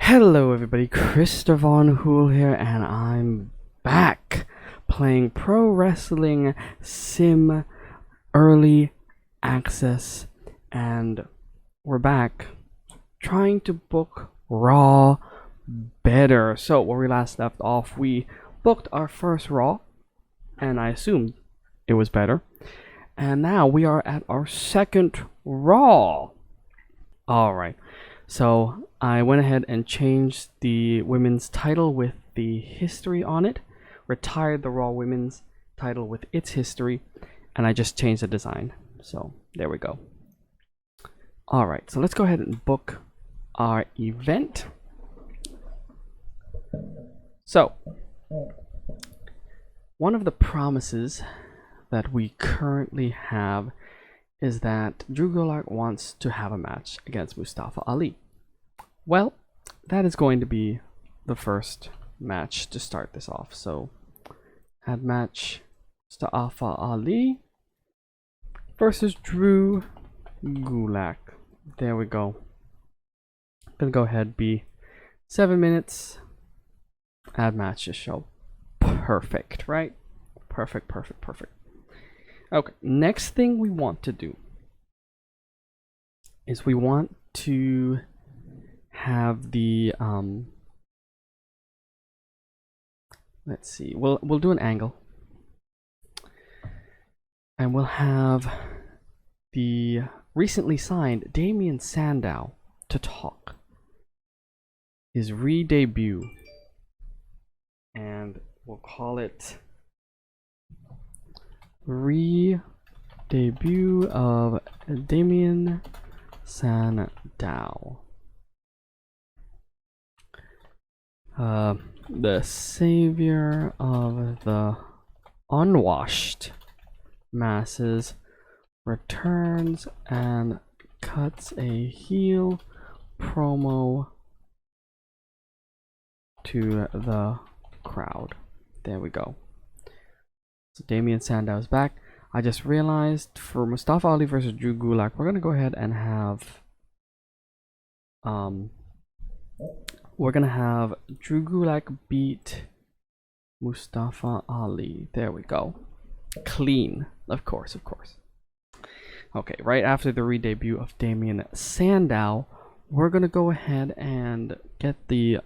Hello everybody, Christopher Von Hool here, and I'm back playing Pro Wrestling Sim Early Access, and we're back trying to book Raw better. So where we last left off, we booked our first Raw, and I assumed it was better, and now we are at our second Raw. Alright, so I went ahead and changed the women's title with the history on it, retired the Raw women's title with its history, and I just changed the design. So there we go. Alright, so let's go ahead and book our event. So, one of the promises that we currently have is that Drew Gulak wants to have a match against Mustafa Ali. Well, that is going to be the first match to start this off. So, add match Mustafa Ali versus Drew Gulak. There we go. Gonna go ahead, be 7 minutes. Add match to show. Perfect, right? Perfect. Okay, next thing we want to do is we want to have the let's see, we'll do an angle, and we'll have the recently signed Sandow to talk, his re-debut, and we'll call it re-debut of Sandow, the savior of the unwashed masses, returns and cuts a heel promo to the crowd. There we go. So Sandow is back. I just realized for Mustafa Ali versus Drew Gulak, we're gonna go ahead and have Drew Gulak beat Mustafa Ali. There we go. Clean, of course. Okay, right after the re-debut of Sandow, we're gonna go ahead and get the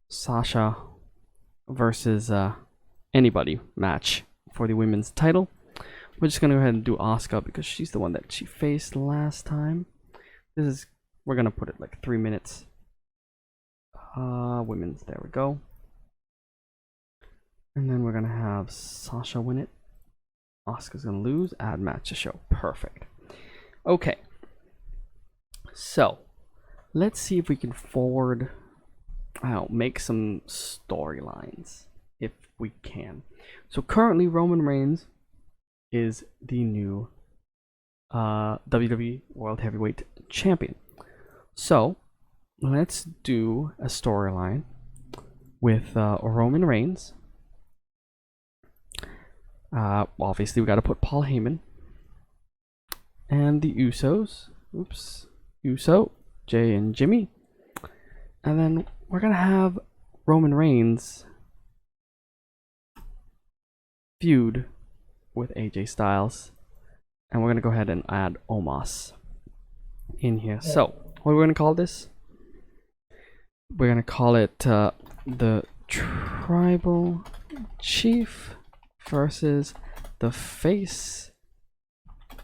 Sasha versus anybody match for the women's title. We're just gonna go ahead and do Asuka because she's the one that she faced last time. We're gonna put it like 3 minutes. Women's, there we go. And then we're gonna have Sasha win it. Asuka's gonna lose. Add match to show. Perfect. Okay. So let's see if we can make some storylines if we can. So currently Roman Reigns is the new WWE World Heavyweight Champion. So let's do a storyline with Roman Reigns. Obviously we got to put Paul Heyman and the Usos. Uso, Jay and Jimmy. And then we're gonna have Roman Reigns feud with AJ Styles, and we're gonna go ahead and add Omos in here. So what are we gonna call this? We're gonna call it the Tribal Chief versus the face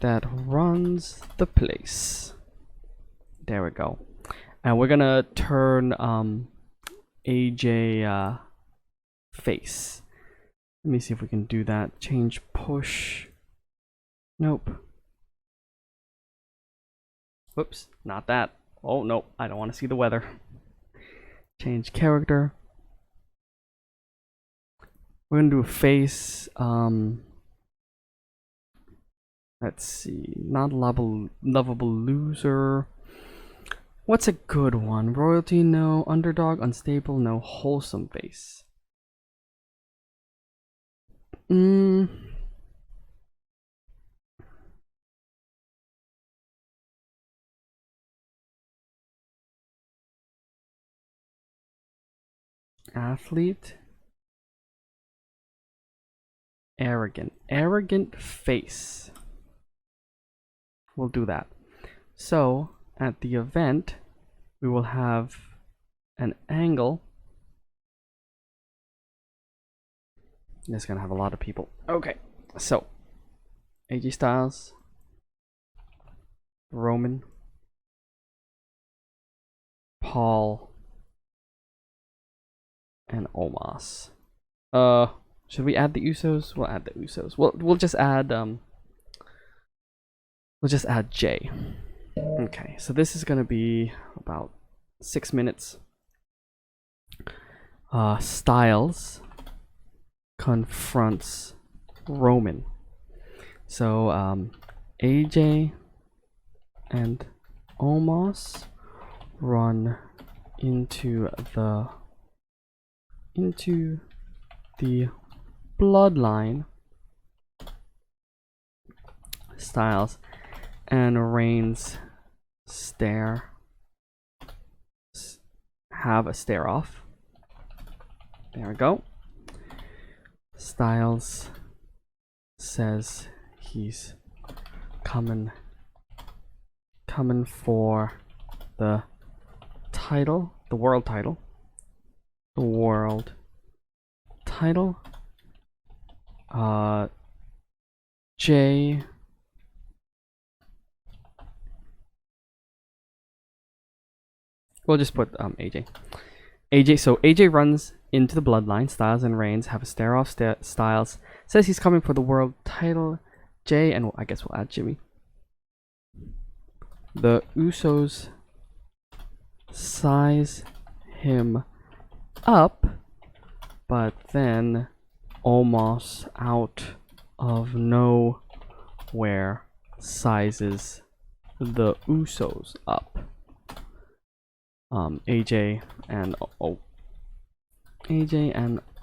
that runs the place. There we go. And we're gonna turn AJ face. Let me see if we can do that. Change push. Nope. Whoops, not that. Oh nope, I don't want to see the weather. Change character. We're gonna do a face. Let's see. Not lovable loser. What's a good one? Royalty, no. Underdog, unstable, no. Wholesome face. Athlete. Arrogant face. We'll do that. So at the event, we will have an angle. It's gonna have a lot of people. Okay, so AJ Styles, Roman, Paul, and Omos. Should we add the Usos? We'll add the Usos. We'll just add Jay. Okay, so this is gonna be about 6 minutes. Styles confronts Roman. So AJ and Omos run into the bloodline. Styles and Reigns have a stare off. There we go. Styles says he's coming for the title, the world title. Jay we'll just put AJ. So AJ runs into the bloodline. Styles and Reigns have a stare off. Styles says he's coming for the world title. Jay, and I guess we'll add Jimmy. The Usos size him up, but then Omos out of nowhere sizes the Usos up. AJ and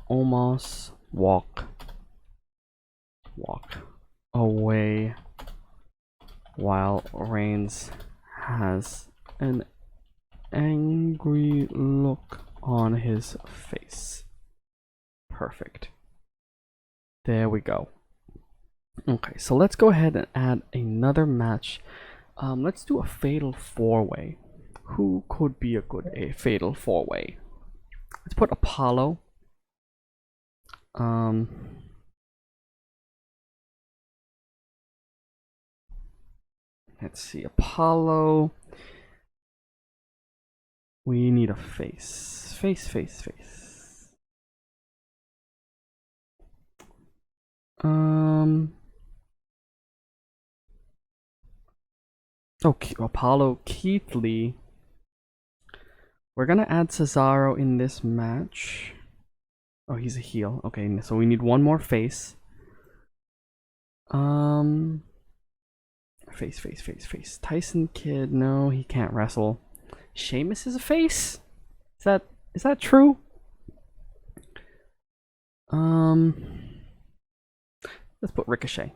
Omos walk away while Reigns has an angry look on his face. Perfect. There we go. Okay, so let's go ahead and add another match. Let's do a fatal 4-way. Who could be a fatal 4-way? Let's put Apollo. Let's see, Apollo. We need a face. Face. Okay, Apollo Keith Lee. We're gonna add Cesaro in this match. Oh, he's a heel. Okay, so we need one more face. Face. Tyson Kidd. No, he can't wrestle. Sheamus is a face. Is that true? Let's put Ricochet,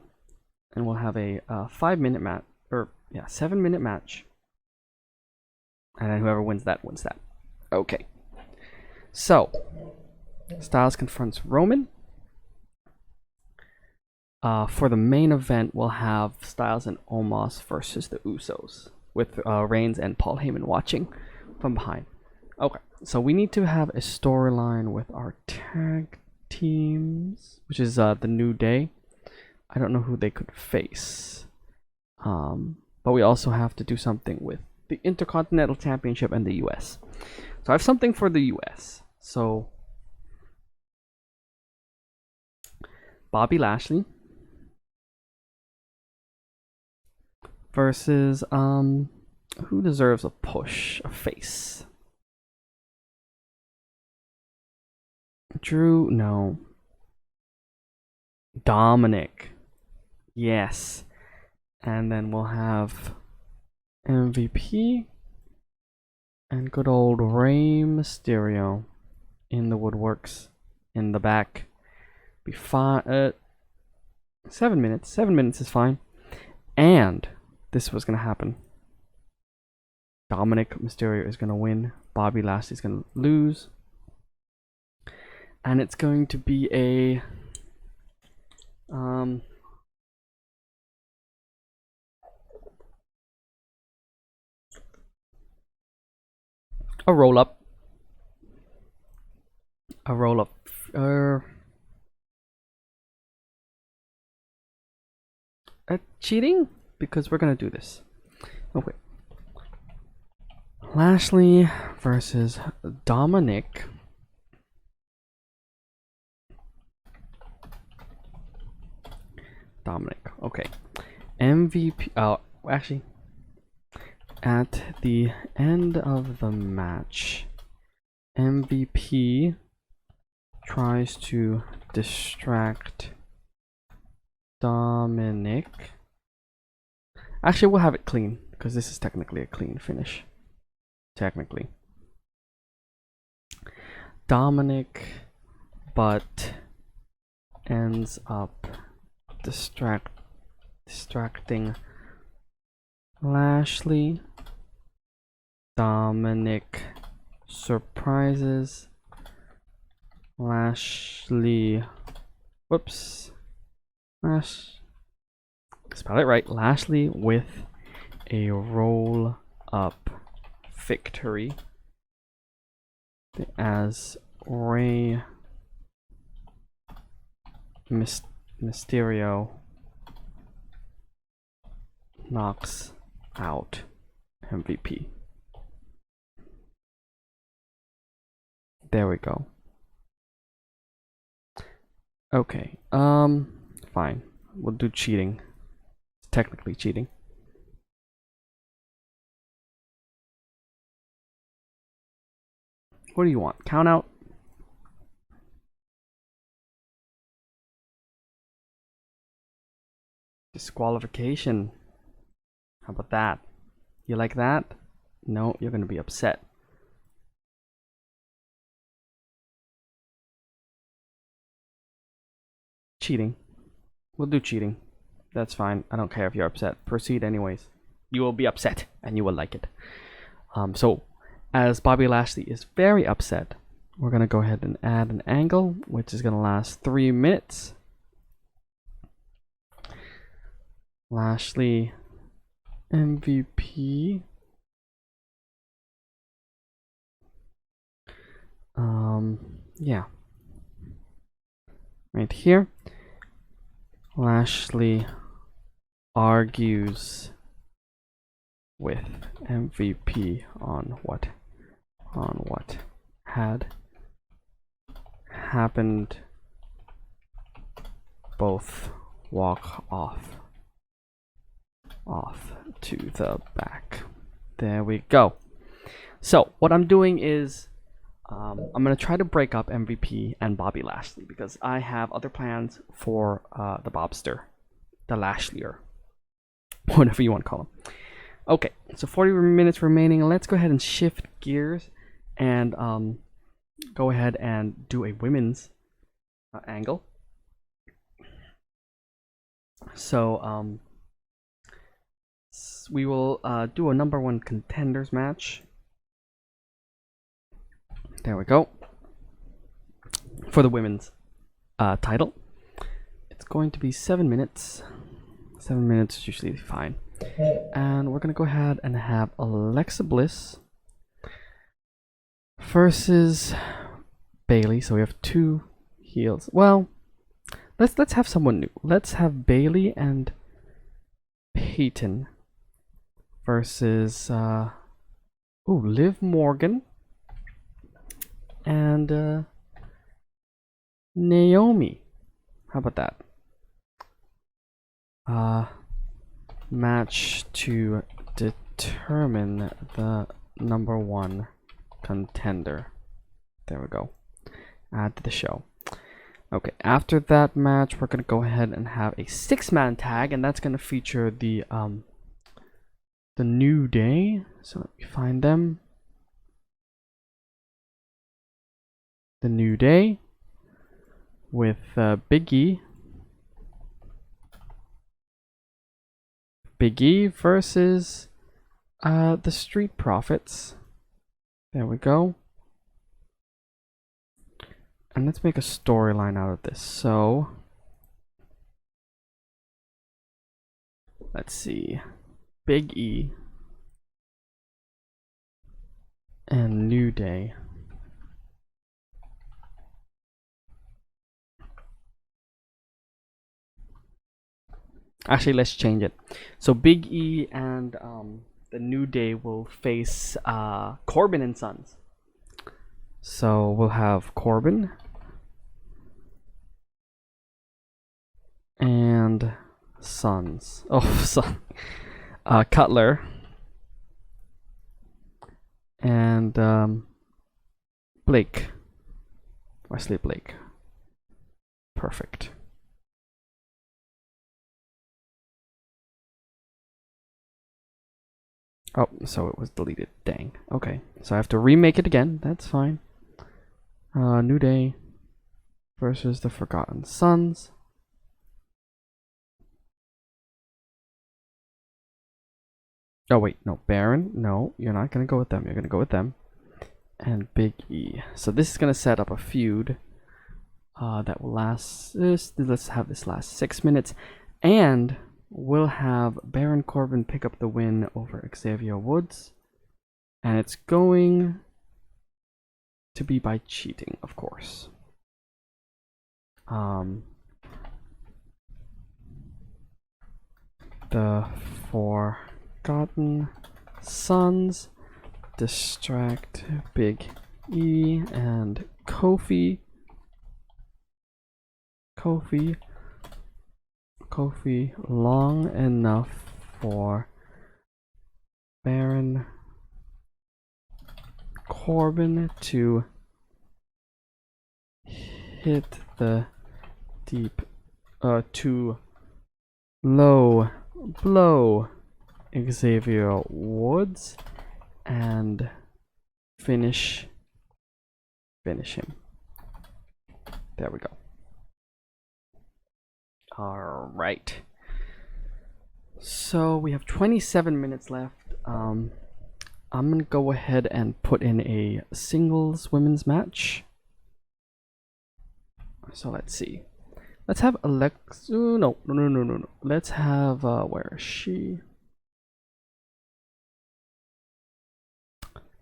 and we'll have a 5-minute match, or yeah, 7-minute match. And then whoever wins that wins that. Okay. So Styles confronts Roman. For the main event, we'll have Styles and Omos versus the Usos, with Reigns and Paul Heyman watching from behind. Okay, so we need to have a storyline with our tag teams, which is the New Day. I don't know who they could face, but we also have to do something with the Intercontinental Championship and the US. So I have something for the US. So Bobby Lashley versus who deserves a push, a face? Drew, no. Dominik, yes. And then we'll have MVP and good old Rey Mysterio in the woodworks, in the back. Be fine. 7 minutes. 7 minutes is fine. And this was gonna happen. Dominik Mysterio is gonna win. Bobby Lashley is gonna lose. and it's going to be a roll up. A roll up. Cheating? Because we're gonna do this. Okay. Lashley versus Dominik. Okay. MVP. Oh, actually, at the end of the match, MVP tries to distract Dominik. Actually, we'll have it clean because this is technically a clean finish. Technically, Dominik, but ends up distracting Lashley. Dominik surprises Lashley. Whoops. Spell it right. Lashley with a roll up victory as Rey Mysterio knocks out MVP. There we go. Okay, fine. We'll do cheating. It's technically cheating. What do you want? Count out? Disqualification. How about that? You like that? No, you're gonna be upset. Cheating. We'll do cheating. That's fine. I don't care if you're upset. Proceed anyways. You will be upset and you will like it. So as Bobby Lashley is very upset, we're gonna go ahead and add an angle which is gonna last 3 minutes. Lashley MVP. Yeah. Right here. Lashley argues with MVP on what had happened. Both walk off to the back. There we go. So what I'm doing is I'm gonna try to break up MVP and Bobby Lashley because I have other plans for the Bobster, the Lashleyer, whatever you want to call him. Okay, so 40 minutes remaining. Let's go ahead and shift gears and go ahead and do a women's angle. So we will do a #1 contenders match. There we go. For the women's title. It's going to be 7 minutes. 7 minutes is usually fine. And we're going to go ahead and have Alexa Bliss versus Bayley. So we have 2 heels. Well, let's have someone new. Let's have Bayley and Peyton versus Liv Morgan and Naomi. How about that? Match to determine the #1 contender. There we go. Add to the show. Okay, after that match, we're gonna go ahead and have a 6-man tag, and that's gonna feature the New Day. So let me find them. The New Day with Big E. Big E versus the Street Profits. There we go. And let's make a storyline out of this. So let's see. Big E and New Day. Actually, let's change it. So Big E and the New Day will face Corbin and Sons. So we'll have Corbin and Sons. Oh, son. Cutler and Blake. Wesley Blake. Perfect. Oh, so it was deleted. Dang. Okay. So I have to remake it again. That's fine. New Day versus the Forgotten Sons. Oh, wait. No. Baron. No, you're not going to go with them. You're going to go with them. And Big E. So this is going to set up a feud that will last. Let's have this last 6 minutes. And we'll have Baron Corbin pick up the win over Xavier Woods. And it's going to be by cheating, of course. The Forgotten Sons distract Big E and Kofi long enough for Baron Corbin to hit the deep to low blow Xavier Woods and finish him. There we go. All right. So we have 27 minutes left. I'm gonna go ahead and put in a singles women's match. So let's see. Let's have Alexa. No. Let's have where is she?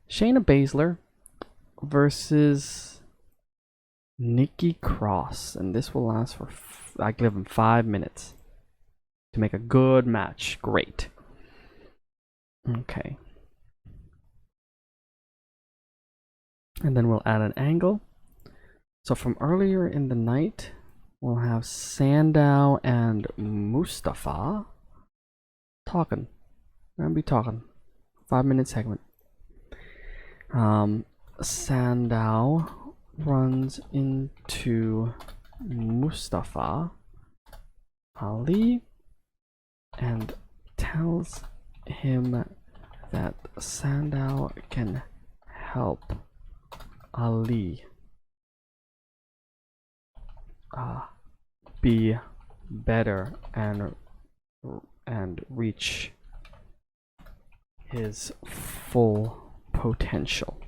Shayna Baszler versus Nikki Cross, and this will last for I give them 5 minutes to make a good match. Great. Okay. And then we'll add an angle. So from earlier in the night, we'll have Sandow and Mustafa talking. We're gonna be talking. 5-minute segment. Sandow runs into Mustafa Ali and tells him that Sandow can help Ali be better and reach his full potential.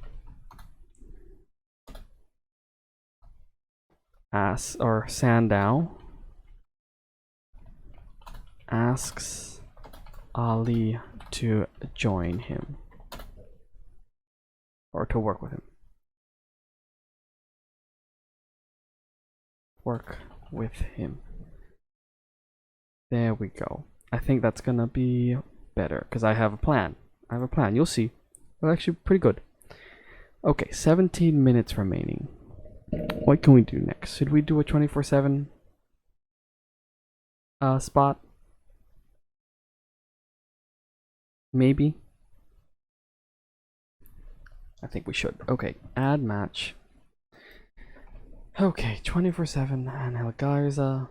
Sandow asks Ali to join him or to work with him. There we go. I think that's gonna be better because I have a plan. You'll see. Well, actually, pretty good. Okay, 17 minutes remaining. What can we do next? Should we do a 24/7 spot? Maybe. I think we should. Okay, add match. Okay, 24/7 and Garza.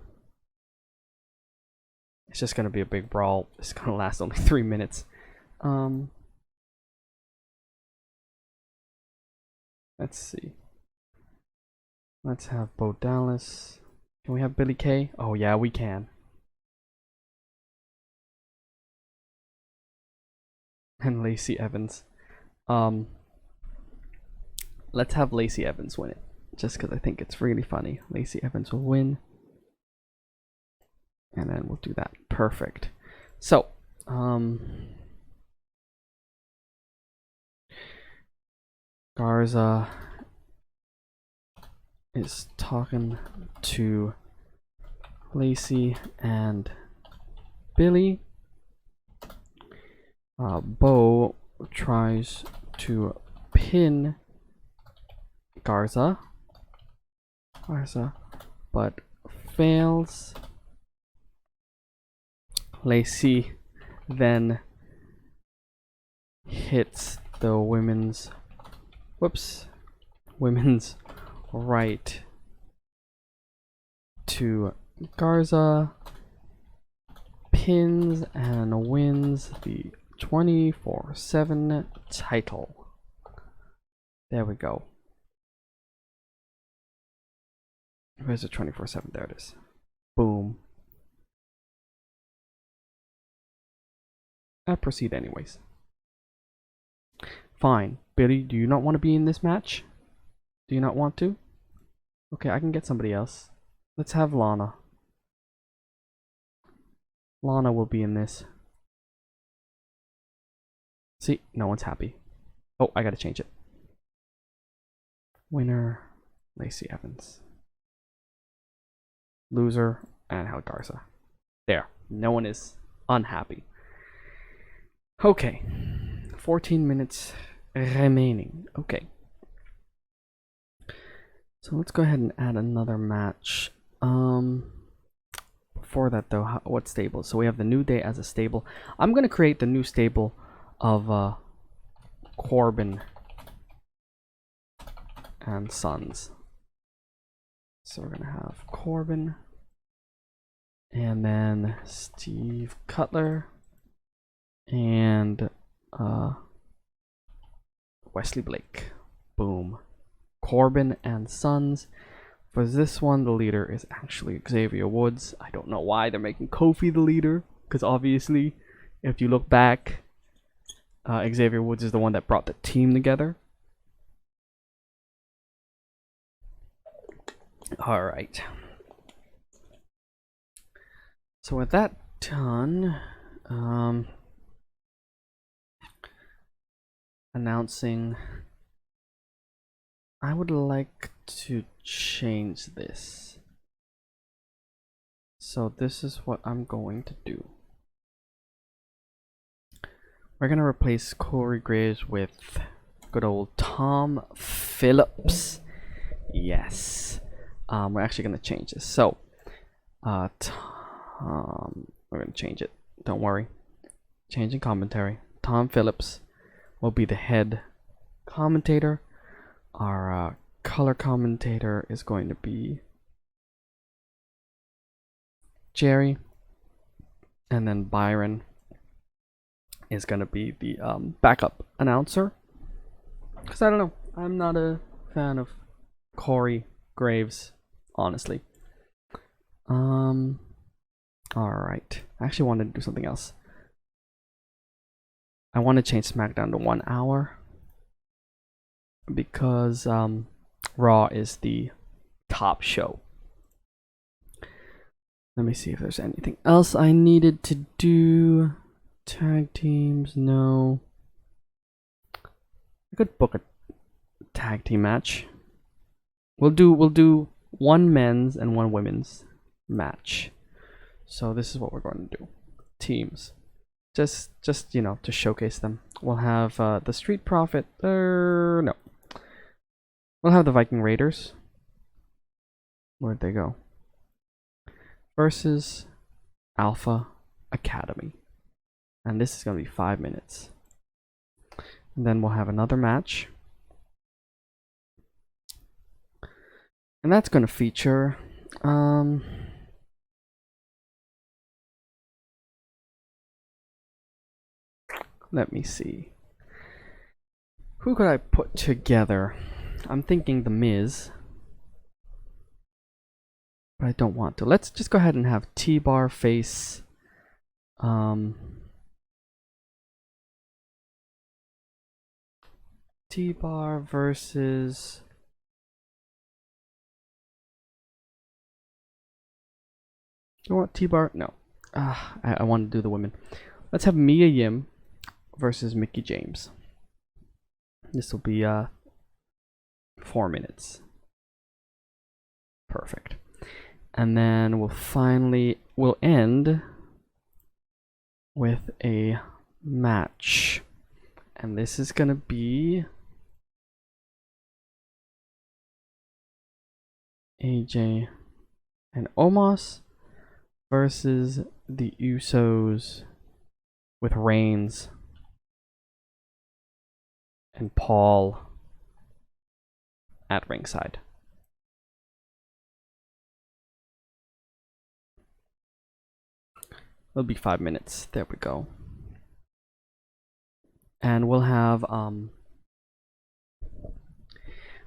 It's just gonna be a big brawl. It's gonna last only 3 minutes. Let's see. Let's have Bo Dallas. Can we have Billy Kay? Oh yeah, we can. And Lacey Evans. Let's have Lacey Evans win it. just because I think it's really funny. Lacey Evans will win. And then we'll do that. Perfect. So, Garza is talking to Lacey and Billy. Bo tries to pin Garza, but fails. Lacey then hits the women's right to Garza, pins and wins the 24/7 title. There we go. Where's the 24/7? There it is. Boom. I proceed anyways. Fine. Billy, do you not want to be in this match? Do you not want to? Okay, I can get somebody else. Let's have Lana. Lana will be in this. See, no one's happy. Oh, I gotta change it. Winner, Lacey Evans. Loser, Angel Garza. There, no one is unhappy. Okay, 14 minutes remaining. Okay. So let's go ahead and add another match. Before that though, what stable? So we have the New Day as a stable. I'm gonna create the new stable of Corbin and Sons. So we're gonna have Corbin and then Steve Cutler and Wesley Blake. Boom. Corbin and Sons. For this one, the leader is actually Xavier Woods. I don't know why they're making Kofi the leader, because obviously, if you look back, Xavier Woods is the one that brought the team together. All right. So with that done, announcing, I would like to change this. So this is what I'm going to do. We're gonna replace Corey Graves with good old Tom Phillips. Yes. We're actually gonna change this. So we're gonna change it. Don't worry. Changing commentary. Tom Phillips will be the head commentator. Our color commentator is going to be Jerry, and then Byron is going to be the backup announcer. Because I don't know, I'm not a fan of Corey Graves, honestly. Alright, I actually wanted to do something else. I want to change SmackDown to 1 hour. Because Raw is the top show. Let me see if there's anything else I needed to do. Tag teams, no. I could book a tag team match. We'll do one men's and one women's match. So this is what we're going to do. Teams. Just you know, to showcase them. We'll have the Street Profit. No. We'll have the Viking Raiders. Where'd they go? Versus Alpha Academy. And this is going to be 5 minutes. And then we'll have another match. And that's going to feature let me see. Who could I put together? I'm thinking The Miz. But I don't want to. Let's just go ahead and have T-Bar face T-Bar versus you want T-Bar? No. I want to do the women. Let's have Mia Yim versus Mickie James. This will be 4 minutes. Perfect. And then we'll end with a match. And this is gonna be AJ and Omos versus the Usos with Reigns and Paul at ringside. It'll be 5 minutes. There we go. And we'll have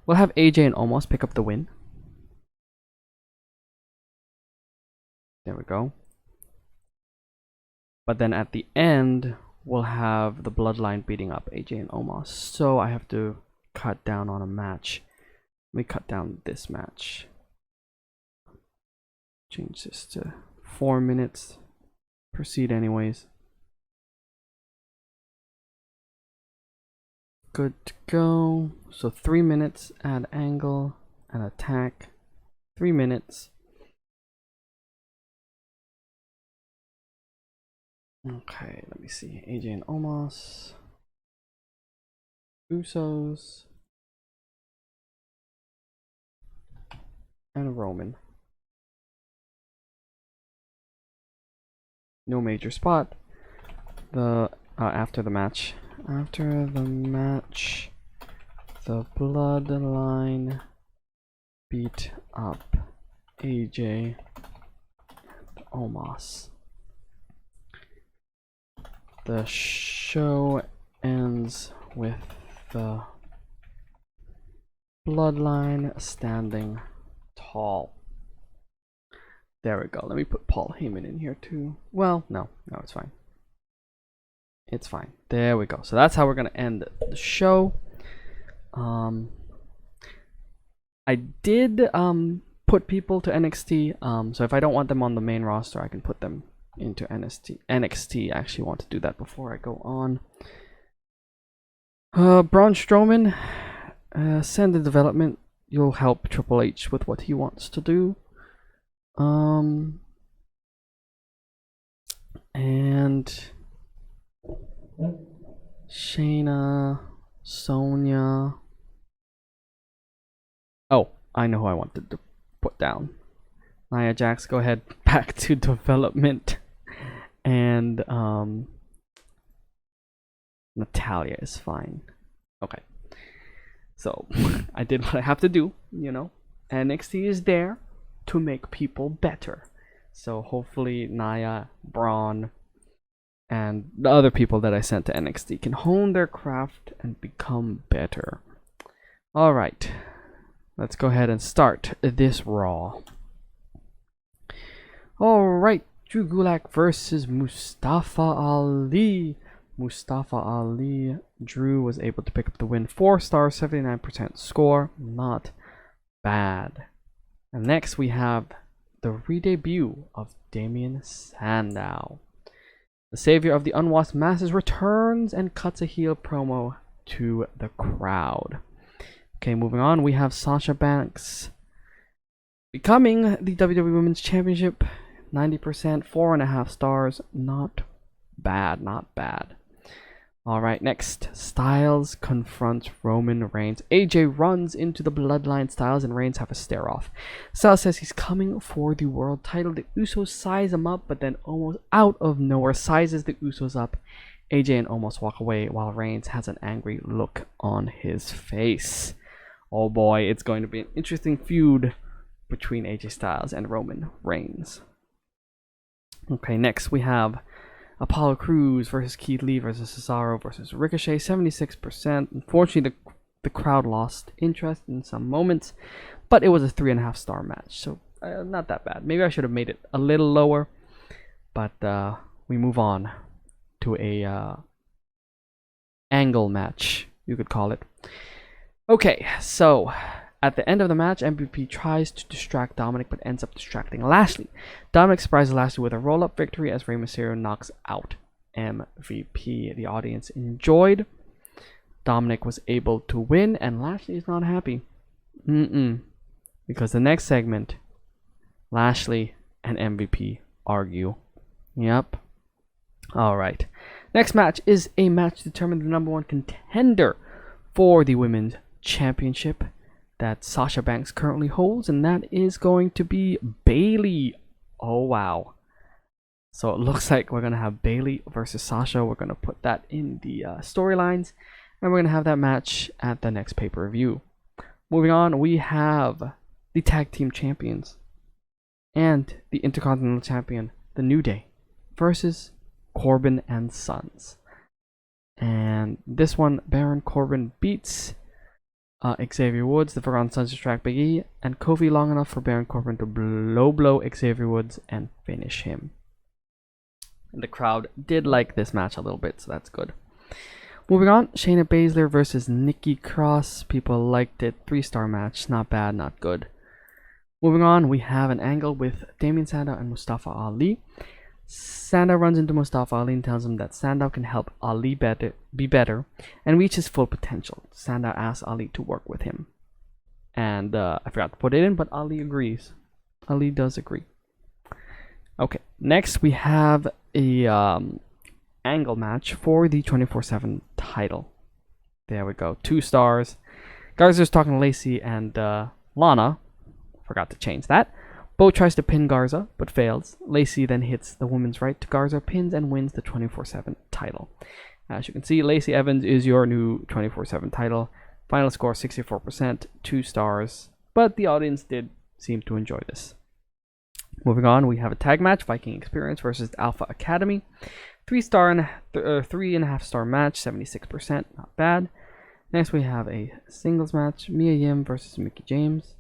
AJ and Omos pick up the win. There we go. But then at the end, we'll have the Bloodline beating up AJ and Omos. So I have to cut down on a match. Let me cut down this match. Change this to 4 minutes. Proceed anyways. Good to go. So 3 minutes, add angle and attack. 3 minutes. Okay, let me see. AJ and Omos. Usos. And Roman. No major spot. After the match. After the match, the Bloodline beat up AJ and Omos. The show ends with the Bloodline standing tall. There we go. Let me put Paul Heyman in here too. Well, no, it's fine. It's fine. There we go. So that's how we're gonna end the show. I did put people to NXT. So if I don't want them on the main roster, I can put them into NXT. I actually want to do that before I go on. Braun Strowman, send the development. You'll help Triple H with what he wants to do. And Shayna, Sonya. Oh, I know who I wanted to put down. Nia Jax, go ahead, back to development. And Natalia is fine. Okay. So I did what I have to do, you know. NXT is there to make people better. So hopefully Nia, Braun, and the other people that I sent to NXT can hone their craft and become better. Alright, let's go ahead and start this Raw. Alright, Drew Gulak versus Mustafa Ali. Mustafa Ali. Drew was able to pick up the win. 4 stars, 79% score. Not bad. And next we have the re-debut of Damien Sandow. The savior of the unwashed masses returns and cuts a heel promo to the crowd. Okay, moving on, we have Sasha Banks becoming the WWE Women's Championship. 90%, 4.5 stars. Not bad, not bad. Alright, next, Styles confronts Roman Reigns. AJ runs into the Bloodline. Styles and Reigns have a stare-off. Styles says he's coming for the world title. The Usos size him up, but then almost out of nowhere sizes the Usos up. AJ and almost walk away while Reigns has an angry look on his face. Oh boy, it's going to be an interesting feud between AJ Styles and Roman Reigns. Okay, next we have Apollo Crews versus Keith Lee versus Cesaro versus Ricochet. 76%. Unfortunately, the crowd lost interest in some moments, but it was a 3.5 star match, so not that bad. Maybe I should have made it a little lower, but we move on to a angle match, you could call it. Okay, so At the end of the match, MVP tries to distract Dominik but ends up distracting Lashley. Dominik surprises Lashley with a roll-up victory as Rey Mysterio knocks out MVP. The audience enjoyed. Dominik was able to win, and Lashley is not happy. Because the next segment, Lashley and MVP argue. Yep. Alright. Next match is a match to determine the number one contender for the Women's Championship that Sasha Banks currently holds, and that is going to be Bayley. Oh wow. So it looks like we're going to have Bayley versus Sasha. We're going to put that in the storylines, and we're going to have that match at the next pay-per-view. Moving on, we have the Tag Team Champions and the Intercontinental Champion, The New Day, versus Corbin and Sons. And this one, Baron Corbin beats Xavier Woods. The Forgotten Sons distract Big E and Kofi long enough for Baron Corbin to blow Xavier Woods and finish him. And the crowd did like this match a little bit, so that's good. Moving on, Shayna Baszler versus Nikki Cross. People liked it. 3-star match. Not bad, not good. Moving on, we have an angle with Damien Sandow and Mustafa Ali. Sandow runs into Mustafa Ali and tells him that Sandow can help Ali be better and reach his full potential. Sandow asks Ali to work with him. And I forgot to put it in, but Ali agrees. Ali does agree. Okay, next we have a angle match for the 24/7 title. There we go. 2 stars. Garza's talking to Lacey and Lana. Forgot to change that. Bo tries to pin Garza, but fails. Lacey then hits the women's right to Garza, pins, and wins the 24/7 title. As you can see, Lacey Evans is your new 24/7 title. Final score 64%, 2 stars, but the audience did seem to enjoy this. Moving on, we have a tag match, Viking Experience versus the Alpha Academy. 3.5 star match, 76%, not bad. Next we have a singles match, Mia Yim versus Mickie James.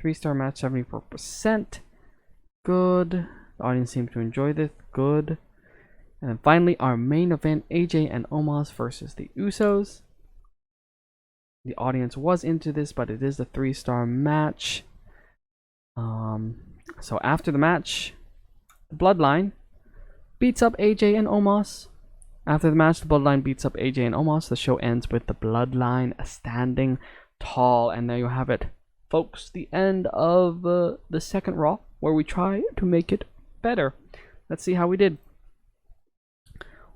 3-star match, 74%. Good. The audience seemed to enjoy this. Good. And then finally, our main event, AJ and Omos versus the Usos. The audience was into this, but it is a 3-star match. So after the match, the Bloodline beats up AJ and Omos. After the match, the Bloodline beats up AJ and Omos. The show ends with the Bloodline standing tall. And there you have it, folks, the end of the second Raw, where we try to make it better. Let's see how we did.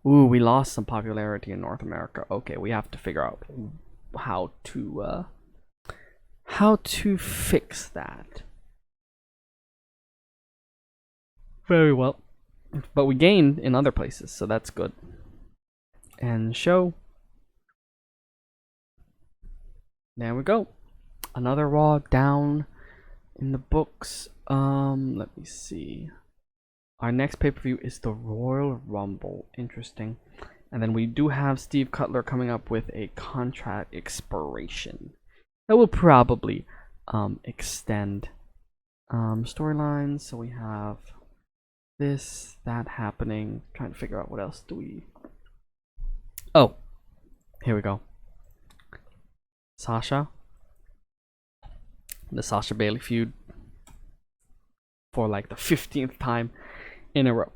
Ooh, we lost some popularity in North America. Okay, we have to figure out how to fix that. Very well. But we gained in other places, so that's good. And show. There we go. Another Raw down in the books. Let me see. Our next pay-per-view is the Royal Rumble. Interesting. And then we do have Steve Cutler coming up with a contract expiration that will probably extend storylines. So we have this, that happening. Trying to figure out what else do we... Oh, here we go. Sasha. The Sasha Bayley feud for like the 15th time in a row.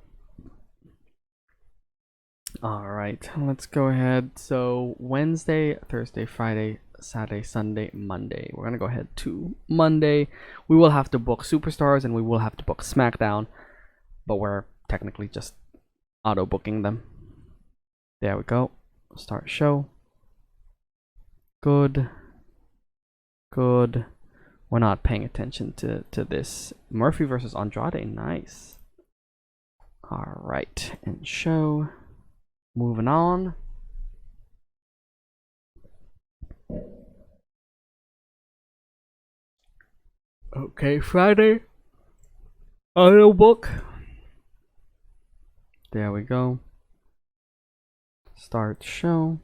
Alright, let's go ahead. So Wednesday, Thursday, Friday, Saturday, Sunday, Monday. We're gonna go ahead to Monday. We will have to book Superstars and we will have to book SmackDown, but we're technically just auto booking them. There we go. Start show. Good. Good. We're not paying attention to this. Murphy versus Andrade. Nice. Alright. And show. Moving on. Okay, Friday. Auto book. There we go. Start show.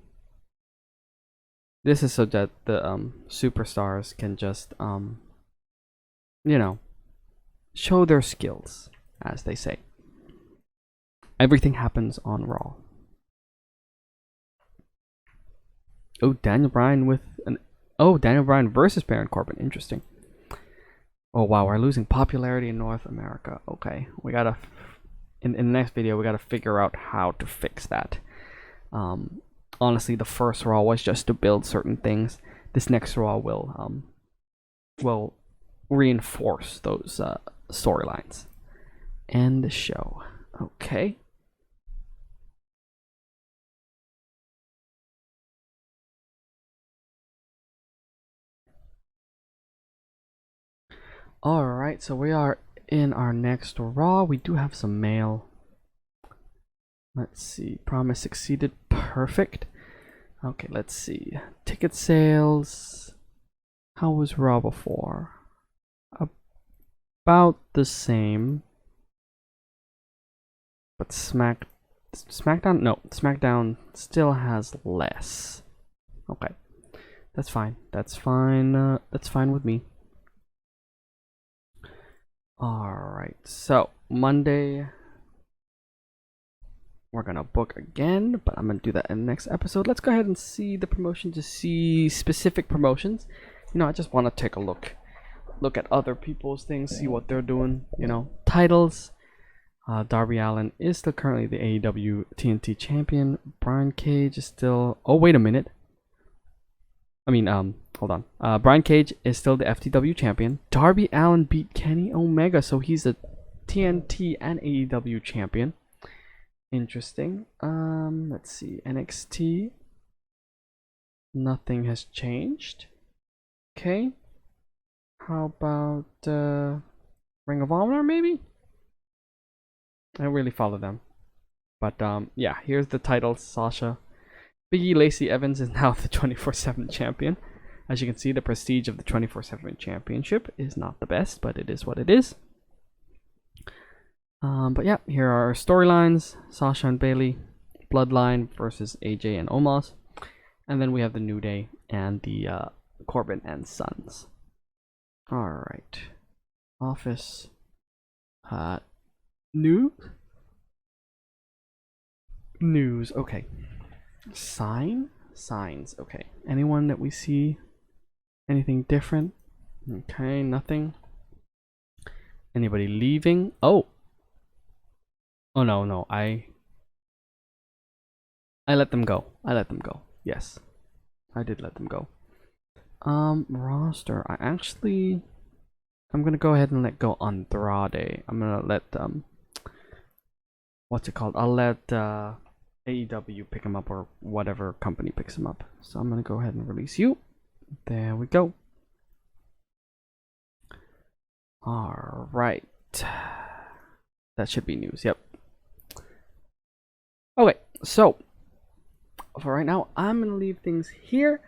This is so that the superstars can just you know, show their skills, as they say. Everything happens on Raw. Oh, Daniel Bryan with Oh, Daniel Bryan versus Baron Corbin. Interesting. Oh wow, we're losing popularity in North America. Okay, we gotta in the next video we gotta figure out how to fix that. Honestly, the first Raw was just to build certain things. This next Raw will reinforce those storylines. End the show. Okay. Alright, so we are in our next Raw. We do have some mail. Let's see. Promise exceeded. Perfect. Okay, let's see. Ticket sales. How was Raw before? About the same. But SmackDown? No, SmackDown still has less. Okay. That's fine. That's fine. That's fine with me. Alright, so Monday we're gonna book again, but I'm gonna do that in the next episode. Let's go ahead and see the promotion to see specific promotions. You know, I just want to take a look at other people's things, see what they're doing. You know, titles. Darby Allin is still currently the AEW TNT champion. Brian Cage is still. Oh, wait a minute. Hold on. Brian Cage is still the FTW champion. Darby Allin beat Kenny Omega, so he's a TNT and AEW champion. Interesting. Let's see. NXT. Nothing has changed. Okay. How about Ring of Honor, maybe? I don't really follow them. But yeah, here's the title. Sasha. Big E Lacey Evans is now the 24/7 champion. As you can see, the prestige of the 24/7 championship is not the best, but it is what it is. But yeah, here are our storylines. Sasha and Bailey, Bloodline versus AJ and Omos. And then we have the New Day and the Corbin and Sons. Alright. Office. News? News, okay. Signs, okay. Anyone that we see? Anything different? Okay, nothing. Anybody leaving? Oh no, I let them go. Yes, I did let them go. Roster. I'm gonna go ahead and let go Andrade. I'm gonna let what's it called? I'll let AEW pick him up, or whatever company picks him up. So I'm gonna go ahead and release you. There we go. Alright. That should be news, yep. Okay, so for right now, I'm gonna leave things here.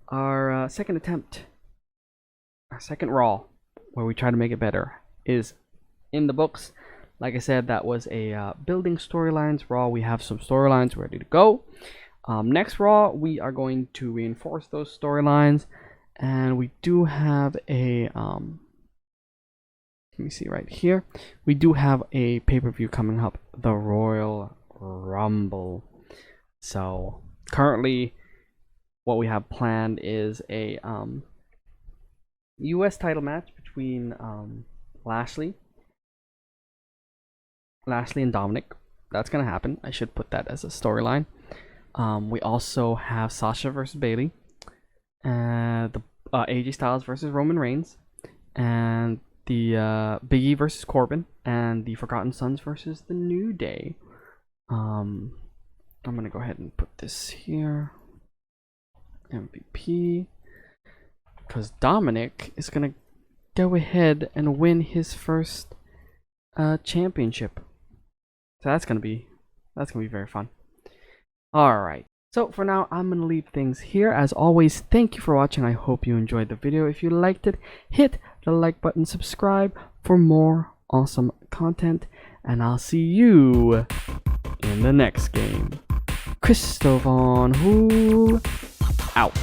Our second attempt, our second Raw, where we try to make it better, is in the books. Like I said, that was a building storylines Raw. We have some storylines ready to go. Next Raw, we are going to reinforce those storylines, and we do have a let me see right here. We do have a pay-per-view coming up, the Royal Rumble. So currently, what we have planned is a U.S. title match between Lashley and Dominik. That's gonna happen. I should put that as a storyline. We also have Sasha versus Bailey, and the AJ Styles versus Roman Reigns, and the Big E versus Corbin, and the Forgotten Sons versus the New Day. I'm gonna go ahead and put this here. MVP, because Dominik is gonna go ahead and win his first championship. So that's gonna be very fun. Alright, so for now I'm gonna leave things here. As always, thank you for watching. I hope you enjoyed the video. If you liked it, hit the like button, subscribe for more awesome content, and I'll see you in the next game. Christopher Von Hool out.